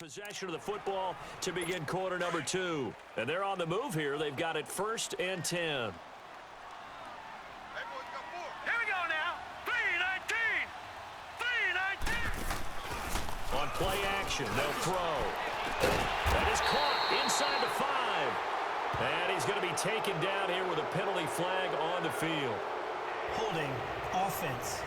possession of the football to begin quarter number 2. And they're on the move here. They've got it 1st and 10. Here we go now. 3-19. 3-19. On play action, they'll throw. That is caught inside the 5. And he's going to be taken down here with a penalty flag on the field. Holding offense.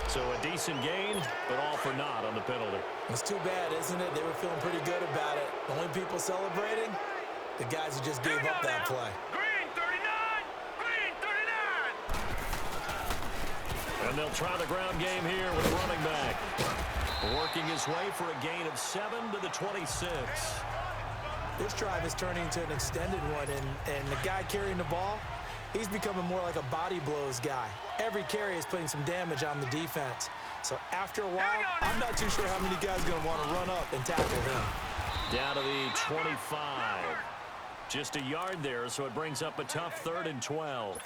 So a decent gain, but all for naught on the penalty. It's too bad, isn't it? They were feeling pretty good about it. The only people celebrating, the guys who just gave up that play. Green 39. Green 39. And they'll try the ground game here with a running back. Working his way for a gain of 7 to the 26. This drive is turning into an extended one, and the guy carrying the ball, he's becoming more like a body blows guy. Every carry is putting some damage on the defense. So after a while, I'm not too sure how many guys are going to want to run up and tackle him. Down to the 25. Just a yard there, so it brings up a tough 3rd and 12.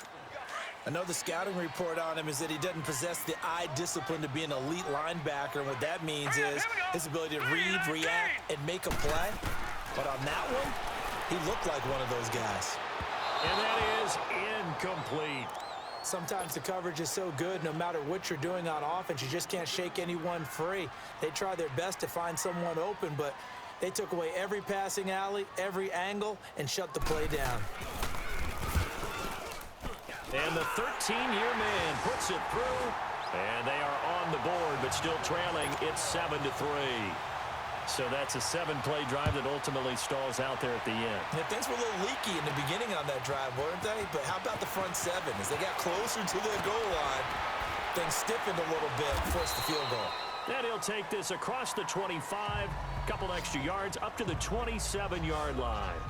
Another scouting report on him is that he doesn't possess the eye discipline to be an elite linebacker. And what that means is his ability to read, react, and make a play. But on that one, he looked like one of those guys. And that is incomplete. Sometimes the coverage is so good, no matter what you're doing on offense, you just can't shake anyone free. They try their best to find someone open, but they took away every passing alley, every angle, and shut the play down. And the 13-year man puts it through, and they are on the board, but still trailing. It's 7-3. So that's a 7-play drive that ultimately stalls out there at the end. Yeah, things were a little leaky in the beginning on that drive, weren't they? But how about the front 7? As they got closer to the goal line, things stiffened a little bit, forced the field goal. And he'll take this across the 25, couple extra yards, up to the 27-yard line.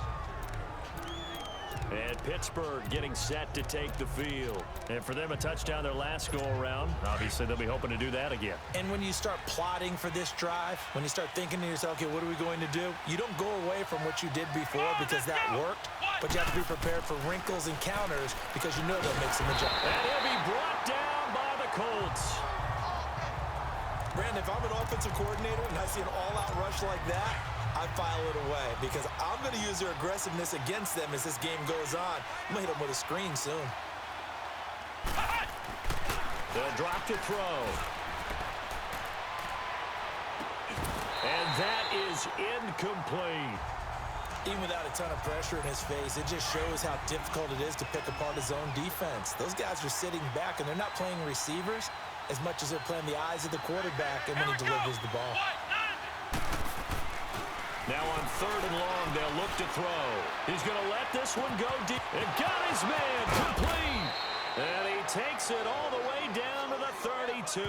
And Pittsburgh getting set to take the field. And for them, a touchdown their last go-around. Obviously, they'll be hoping to do that again. And when you start plotting for this drive, when you start thinking to yourself, okay, what are we going to do? You don't go away from what you did before because that worked, but you have to be prepared for wrinkles and counters because you know they'll make some adjustments. And he'll be brought down by the Colts. Brandon, if I'm an offensive coordinator and I see an all-out rush like that, I file it away because I'm going to use their aggressiveness against them as this game goes on. I'm going to hit them with a screen soon. They'll drop to throw. And that is incomplete. Even without a ton of pressure in his face, it just shows how difficult it is to pick apart his own defense. Those guys are sitting back, and they're not playing receivers as much as they're playing the eyes of the quarterback and when he delivers the ball. Now on 3rd and long, they'll look to throw. He's going to let this one go deep. And got his man complete. And he takes it all the way down to the 32.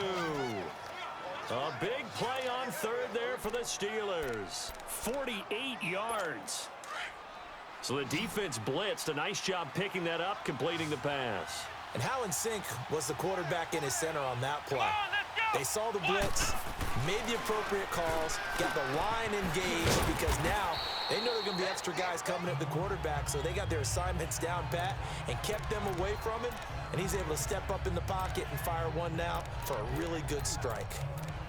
A big play on 3rd there for the Steelers. 48 yards. So the defense blitzed. A nice job picking that up, completing the pass. And how in sync was the quarterback in his center on that play? They saw the blitz, made the appropriate calls, got the line engaged because now they know there are going to be extra guys coming at the quarterback, so they got their assignments down pat and kept them away from him, and he's able to step up in the pocket and fire one now for a really good strike.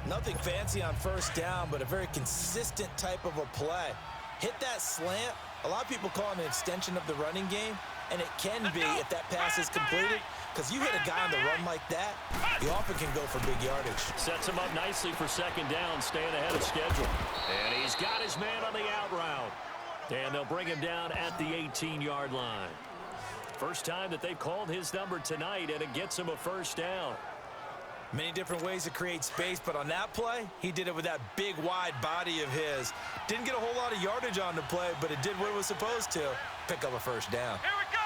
Nothing fancy on 1st down, but a very consistent type of a play. Hit that slant. A lot of people call it an extension of the running game, and it can be if that pass is completed, because you hit a guy on the run like that, he often can go for big yardage. Sets him up nicely for 2nd down, staying ahead of schedule. And he's got his man on the out route. And they'll bring him down at the 18-yard line. First time that they've called his number tonight, and it gets him a 1st down. Many different ways to create space, but on that play, he did it with that big, wide body of his. Didn't get a whole lot of yardage on the play, but it did what it was supposed to, pick up a 1st down. Here we go.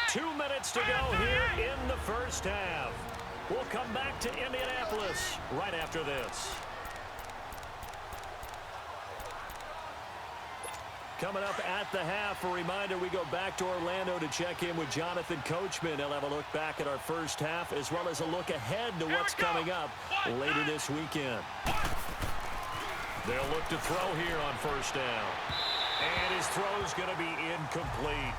2 minutes to go here in the 1st half. We'll come back to Indianapolis right after this. Coming up at the half, a reminder, we go back to Orlando to check in with Jonathan Coachman. He'll have a look back at our 1st half as well as a look ahead to what's coming up later this weekend. They'll look to throw here on 1st down. And his throw's going to be incomplete.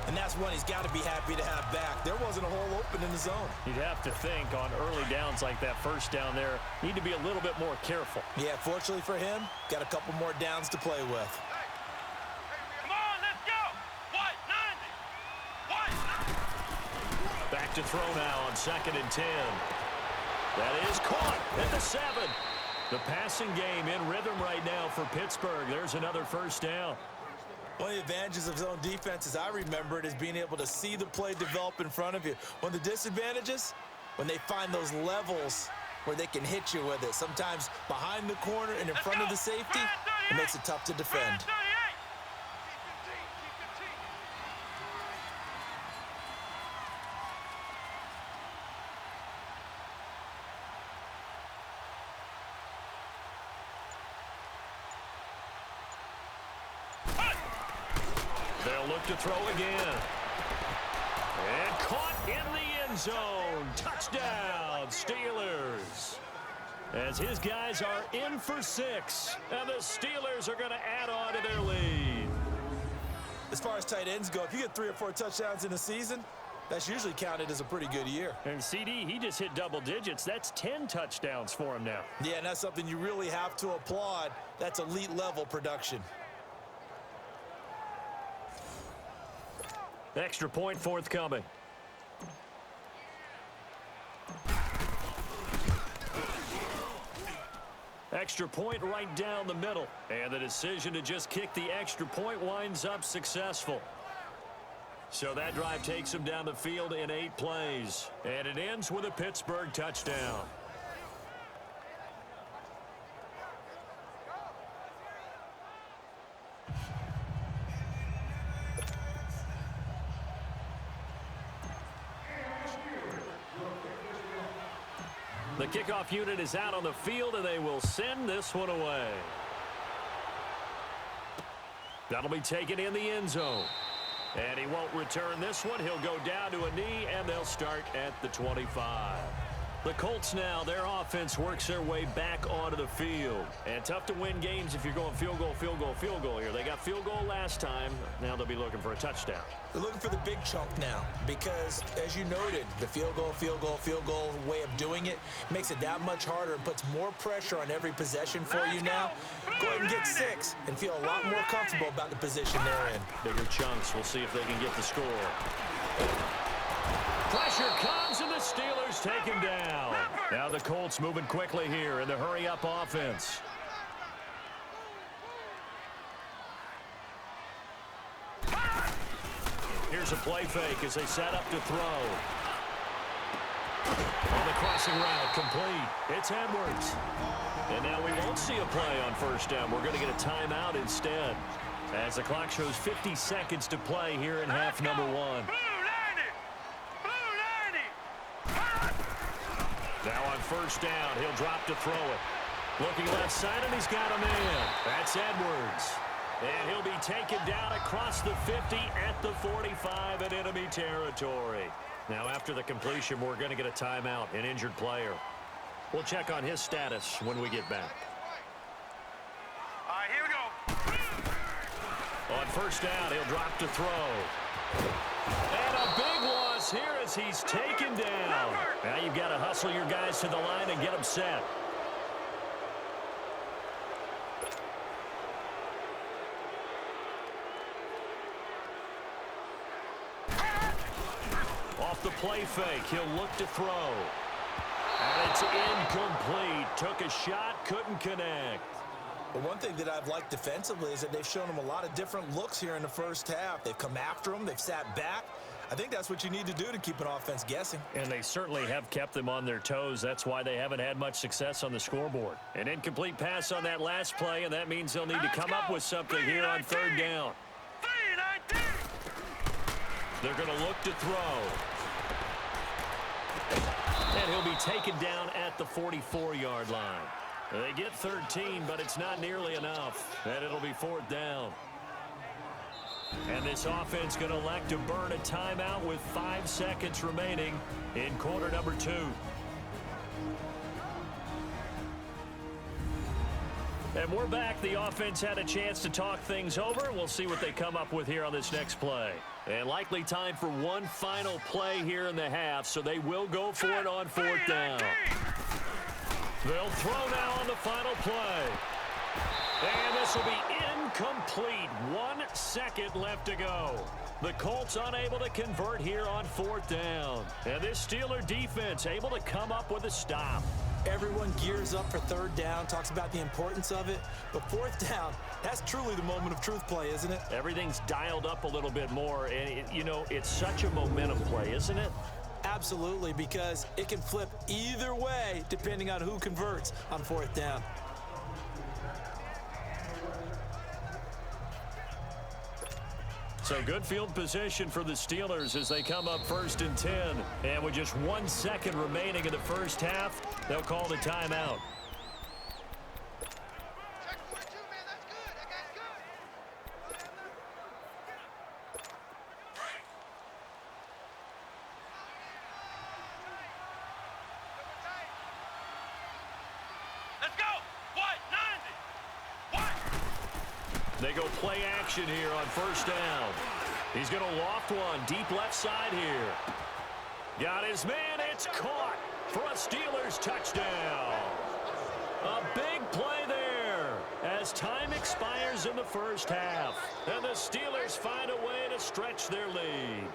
And that's one he's got to be happy to have back. There wasn't a hole open in the zone. You'd have to think on early downs like that first down there, need to be a little bit more careful. Yeah, fortunately for him, got a couple more downs to play with. Come on, let's go. White, 90. White. Back to throw now on 2nd and 10. That is caught at the 7. The passing game in rhythm right now for Pittsburgh. There's another first down. One of the advantages of zone defense, as I remember it, is being able to see the play develop in front of you. One of the disadvantages, when they find those levels where they can hit you with it. Sometimes behind the corner and in front of the safety, it makes it tough to defend. They'll look to throw again. And caught in the end zone. Touchdown, Steelers. As his guys are in for 6. And the Steelers are going to add on to their lead. As far as tight ends go, if you get 3 or 4 touchdowns in a season, that's usually counted as a pretty good year. And CD, he just hit double digits. That's 10 touchdowns for him now. Yeah, and that's something you really have to applaud. That's elite level production. Extra point forthcoming. Extra point right down the middle. And the decision to just kick the extra point winds up successful. So that drive takes him down the field in 8 plays. And it ends with a Pittsburgh touchdown. The kickoff unit is out on the field, and they will send this one away. That'll be taken in the end zone. And he won't return this one. He'll go down to a knee, and they'll start at the 25. The Colts now, their offense works their way back onto the field. And tough to win games if you're going field goal, field goal, field goal here. They got field goal last time. Now they'll be looking for a touchdown. They're looking for the big chunk now because, as you noted, the field goal, field goal, field goal way of doing it makes it that much harder and puts more pressure on every possession for you now. Go ahead and get 6 and feel a lot more comfortable about the position they're in. Bigger chunks. We'll see if they can get the score. Pressure comes, and the Steelers take him down. Now the Colts moving quickly here in the hurry-up offense. Here's a play fake as they set up to throw. On the crossing route, complete. It's Edwards. And now we won't see a play on first down. We're going to get a timeout instead. As the clock shows 50 seconds to play here in half number 1. Now on first down, he'll drop to throw it. Looking left side, and he's got a man. That's Edwards. And he'll be taken down across the 50 at the 45 in enemy territory. Now after the completion, we're going to get a timeout, an injured player. We'll check on his status when we get back. All right, here we go. On first down, he'll drop to throw. And a big loss here as he's taken down. Now you've got to hustle your guys to the line and get them set. Off the play fake, he'll look to throw. And it's incomplete. Took a shot, couldn't connect. But one thing that I've liked defensively is that they've shown them a lot of different looks here in the first half. They've come after them. They've sat back. I think that's what you need to do to keep an offense guessing. And they certainly have kept them on their toes. That's why they haven't had much success on the scoreboard. An incomplete pass on that last play, and that means they'll need to come up with something here on third down. They're going to look to throw. And he'll be taken down at the 44-yard line. They get 13, but it's not nearly enough. And it'll be fourth down. And this offense going to elect to burn a timeout with 5 seconds remaining in quarter number 2. And we're back. The offense had a chance to talk things over. We'll see what they come up with here on this next play. And likely time for one final play here in the half, so they will go for it on 4th down. They'll throw now on the final play. And this will be incomplete. 1 second left to go. The Colts unable to convert here on 4th down. And this Steeler defense able to come up with a stop. Everyone gears up for 3rd down, talks about the importance of it. But 4th down, that's truly the moment of truth play, isn't it? Everything's dialed up a little bit more. And, it's such a momentum play, isn't it? Absolutely, because it can flip either way depending on who converts on 4th down. So good field position for the Steelers as they come up 1st and 10. And with just 1 second remaining in the first half, they'll call the timeout. Let's go. What? 90. What? They go play action here on 1st down. He's going to loft one deep left side here. Got his man. It's caught for a Steelers touchdown. A big play there as time expires in the first half. And the Steelers find a way to stretch their lead.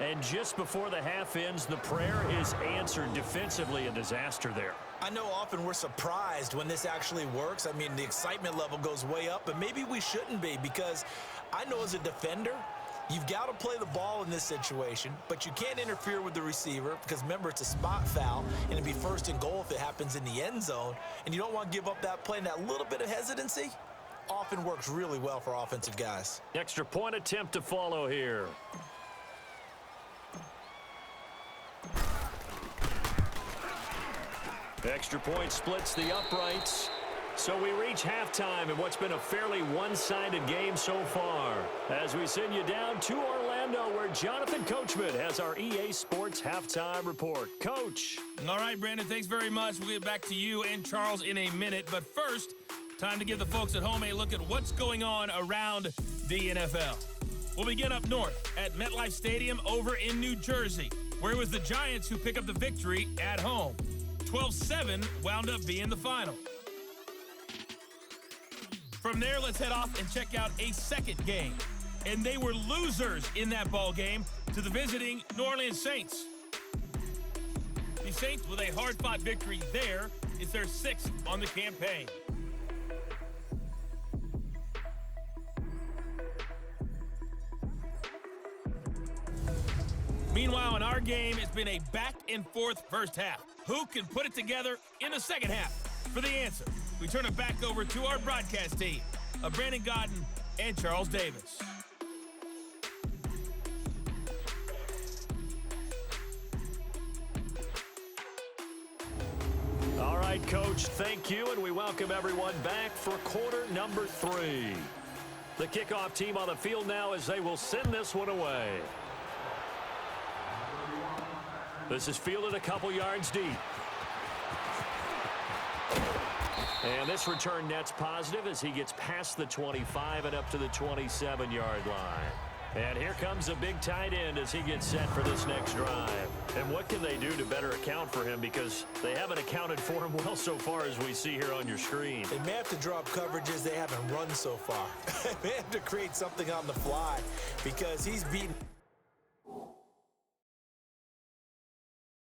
And just before the half ends, the prayer is answered. Defensively, a disaster there. I know often we're surprised when this actually works. I mean, the excitement level goes way up, but maybe we shouldn't be, because I know as a defender, you've got to play the ball in this situation, but you can't interfere with the receiver because, remember, it's a spot foul, and it'd be 1st and goal if it happens in the end zone, and you don't want to give up that play, and that little bit of hesitancy often works really well for offensive guys. Extra point attempt to follow here. Extra point splits the uprights. So we reach halftime in what's been a fairly one-sided game so far, as we send you down to Orlando, where Jonathan Coachman has our EA Sports Halftime Report. Coach. All right, Brandon, thanks very much. We'll get back to you and Charles in a minute. But first, time to give the folks at home a look at what's going on around the NFL. We'll begin up north at MetLife Stadium over in New Jersey, where it was the Giants who pick up the victory at home. 12-7 wound up being the final. From there, let's head off and check out a second game. And they were losers in that ball game to the visiting New Orleans Saints. The Saints, with a hard-fought victory there, is their 6th on the campaign. Meanwhile, in our game, it's been a back-and-forth first half. Who can put it together in the second half? For the answer, we turn it back over to our broadcast team of Brandon Godden and Charles Davis. All right, Coach, thank you, and we welcome everyone back for quarter number 3. The kickoff team on the field now as they will send this one away. This is fielded a couple yards deep. And this return net's positive as he gets past the 25 and up to the 27-yard line. And here comes a big tight end as he gets set for this next drive. And what can they do to better account for him? Because they haven't accounted for him well so far, as we see here on your screen. They may have to drop coverages they haven't run so far. They may have to create something on the fly because he's beaten.